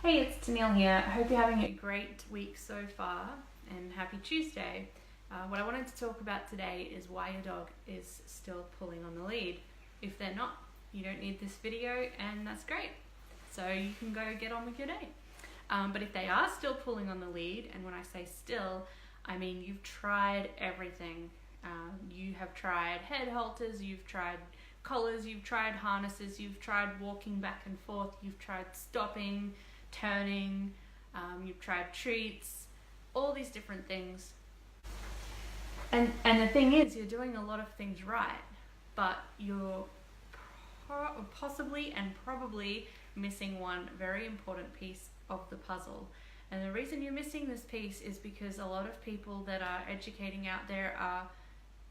Hey, it's Tennille here. I hope you're having a great week so far and happy Tuesday. What I wanted to talk about today is why your dog is still pulling on the lead. If they're not, you don't need this video and that's great. So you can go get on with your day. But if they are still pulling on the lead, and when I say still, I mean you've tried everything. You have tried head halters, you've tried collars, you've tried harnesses, you've tried walking back and forth, you've tried stopping, turning, you've tried treats, all these different things. And the thing is, you're doing a lot of things right, but you're possibly and probably missing one very important piece of the puzzle. And the reason you're missing this piece is because a lot of people that are educating out there are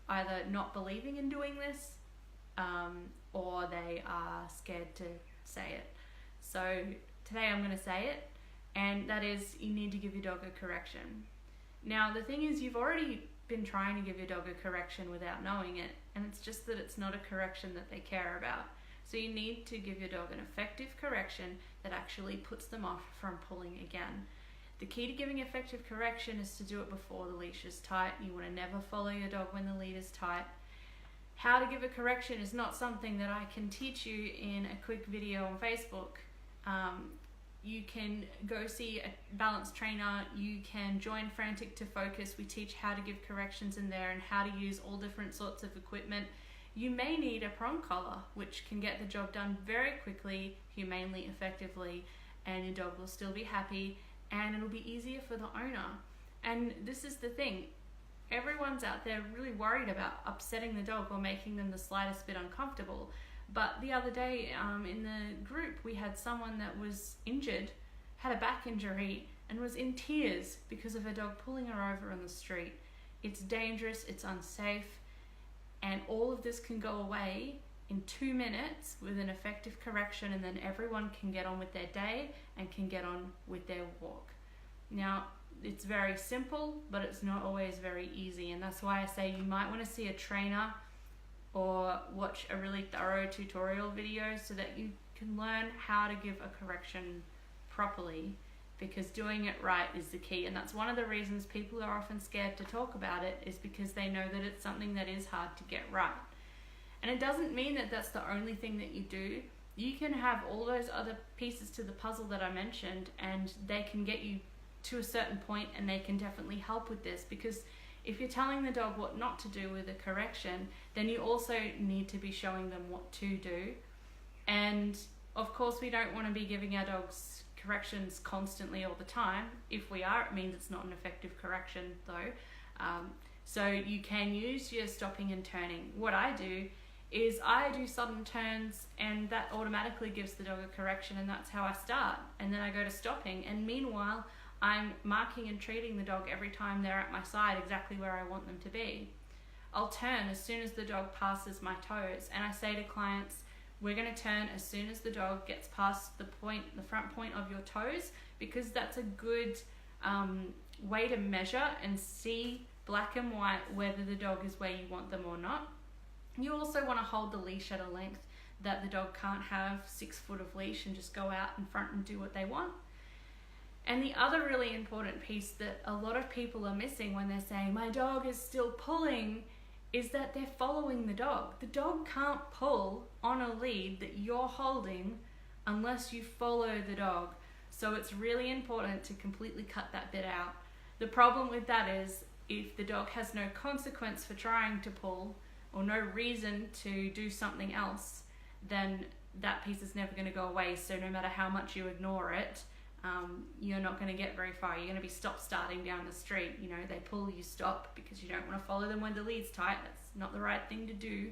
either not believing in doing this, or they are scared to say it. So today I'm going to say it, and that is, you need to give your dog a correction. Now the thing is, you've already been trying to give your dog a correction without knowing it, and it's just that it's not a correction that they care about. So you need to give your dog an effective correction that actually puts them off from pulling again. The key to giving effective correction is to do it before the leash is tight. You want to never follow your dog when the lead is tight. How to give a correction is not something that I can teach you in a quick video on Facebook. You can go see a balance trainer, you can join Frantic to Focus. We teach how to give corrections in there and how to use all different sorts of equipment. You may need a prong collar, which can get the job done very quickly, humanely, effectively, and your dog will still be happy and it'll be easier for the owner. And this is the thing, everyone's out there really worried about upsetting the dog or making them the slightest bit uncomfortable. But the other day in the group, we had someone that was injured, had a back injury, and was in tears because of her dog pulling her over on the street. It's dangerous, it's unsafe, and all of this can go away in 2 minutes with an effective correction, and then everyone can get on with their day and can get on with their walk. Now, it's very simple, but it's not always very easy, and that's why I say you might want to see a trainer or watch a really thorough tutorial video so that you can learn how to give a correction properly, because doing it right is the key. And that's one of the reasons people are often scared to talk about it, is because they know that it's something that is hard to get right. And it doesn't mean that that's the only thing that you do. You can have all those other pieces to the puzzle that I mentioned, and they can get you to a certain point, and they can definitely help with this, because if you're telling the dog what not to do with a correction, then you also need to be showing them what to do. And of course, we don't want to be giving our dogs corrections constantly all the time. If we are, it means it's not an effective correction though. So you can use your stopping and turning. What I do is I do sudden turns, and that automatically gives the dog a correction, and that's how I start. And then I go to stopping, and meanwhile, I'm marking and treating the dog every time they're at my side exactly where I want them to be. I'll turn as soon as the dog passes my toes, and I say to clients, we're going to turn as soon as the dog gets past the front point of your toes, because that's a good way to measure and see black and white whether the dog is where you want them or not. You also want to hold the leash at a length that the dog can't have 6 foot of leash and just go out in front and do what they want. And the other really important piece that a lot of people are missing when they're saying, my dog is still pulling, is that they're following the dog. The dog can't pull on a lead that you're holding unless you follow the dog. So it's really important to completely cut that bit out. The problem with that is, if the dog has no consequence for trying to pull, or no reason to do something else, then that piece is never going to go away. So no matter how much you ignore it, you're not going to get very far. You're going to be starting down the street. You know, they pull, you stop, because you don't want to follow them when the lead's tight. That's not the right thing to do.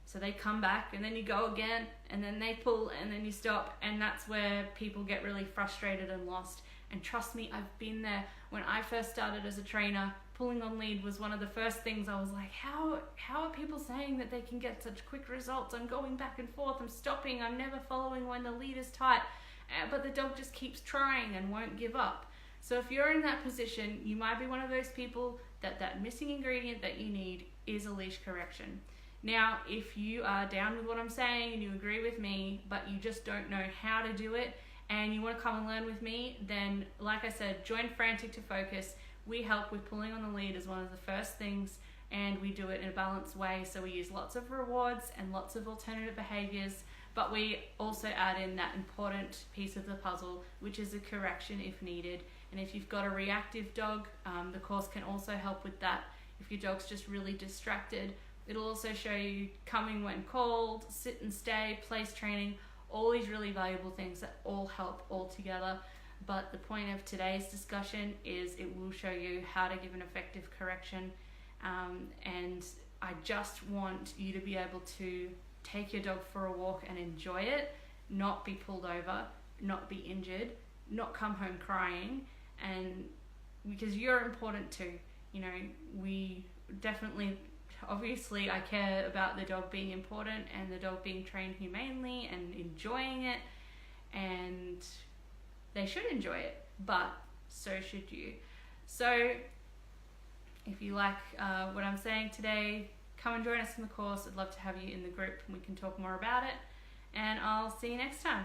So they come back, and then you go again, and then they pull, and then you stop, and that's where people get really frustrated and lost. And trust me, I've been there. When I first started as a trainer, pulling on lead was one of the first things I was like, how are people saying that they can get such quick results? I'm going back and forth, I'm stopping, I'm never following when the lead is tight. But the dog just keeps trying and won't give up. So if you're in that position, you might be one of those people that missing ingredient that you need is a leash correction. Now, if you are down with what I'm saying and you agree with me, but you just don't know how to do it, and you want to come and learn with me, then like I said, join Frantic to Focus. We help with pulling on the lead as one of the first things, and we do it in a balanced way. So we use lots of rewards and lots of alternative behaviors, but we also add in that important piece of the puzzle, which is a correction if needed. And if you've got a reactive dog, the course can also help with that. If your dog's just really distracted, it'll also show you coming when called, sit and stay, place training, all these really valuable things that all help all together. But the point of today's discussion is it will show you how to give an effective correction. And I just want you to be able to take your dog for a walk and enjoy it, not be pulled over, not be injured, not come home crying, and because you're important too. You know, we definitely, obviously I care about the dog being important and the dog being trained humanely and enjoying it, and they should enjoy it, but so should you. So if you like what I'm saying today, come and join us in the course. I'd love to have you in the group and we can talk more about it, and I'll see you next time.